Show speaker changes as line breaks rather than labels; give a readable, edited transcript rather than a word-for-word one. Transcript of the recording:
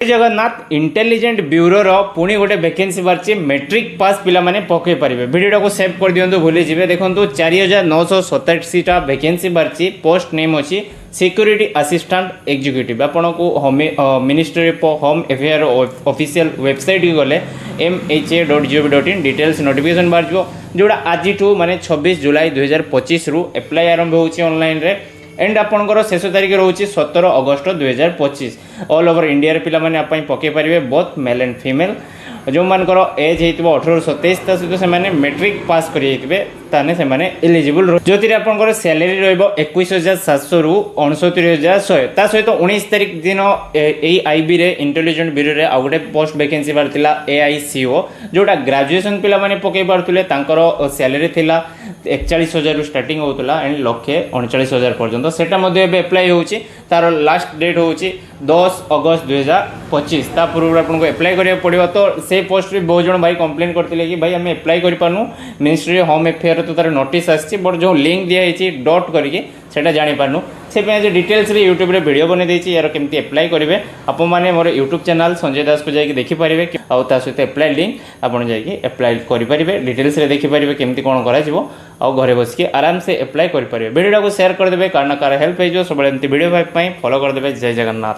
Jagannath intelligent bureau रो पुणी गोटे vacancy बाहरी मैट्रिक पास पिला माने पकई पारे भिडियो को सेव कर दिंतु भूली जी देखो 4987टा वैकेंसी बाहरी पोस्ट नेम अच्छी सिक्यूरीटी असिस्टेंट एग्जीक्यूटिव आपन को ministry of home affair official website की गले mha.gov.in डिटेल्स नोटिफिकेशन बाहर जोड़ा आज माने 26 जुलाई 2025 रु अप्लाई आरंभ होची ऑनलाइन रे एंड आपंकर शेष तारीख रोचे 17 अगस्त 2025 ऑल ओवर इंडिया पिला माने पकई पारे बोथ मेल एंड फीमेल जो मानकर एज हो 18-27 सहित से मैट्रिक पास करें एलिजिबल जो आप सैलरी रु21,700 रु 69,100 ता सहित 19 तारीख दिन आईबी रे इंटेलिजेंट ब्यूरो रे आउ गोटे पोस्ट वैकेंसी बाहर AICO जोटा ग्रेजुएशन पिला माने पकई पारुले सैलरी थिला 41,000 रु स्टार्टिंग होता एंड 1,39,000 पर्यंत सेटा एप्लाई होची तार लास्ट डेट होची 10 अगस्त 2025 ता पूर्व आपको एप्लाई करिया पड़िबो तो से पोस्ट रे बहुत जन भाई कंप्लेन करथिले कि भाई हमें एप्लाई करि पानु मिनिस्ट्री होम अफेयर तो तार नोटिस आछि बट जो लिंक दिया हिची डॉट करके सेटा जानि पानु से पे डिटेल्स रे यूट्यूब रे वीडियो बने देछि यार केमती अप्लाई करिवे आपन माने मोर यूट्यूब चैनल संजय दास को जाई देखि पारिबे आ ता सहित अप्लाई लिंक आपन जाई अप्लाई करि पारिबे डिटेल्स रे देखि पारिबे केमती कोन करा जिवो आ घरे बस के आराम से अप्लाई करि पारिबे वीडियो को शेयर कर देबे कारण कार हेल्प हे जो सब एमती वीडियो भाई फॉलो कर देबे जय जगन्नाथ।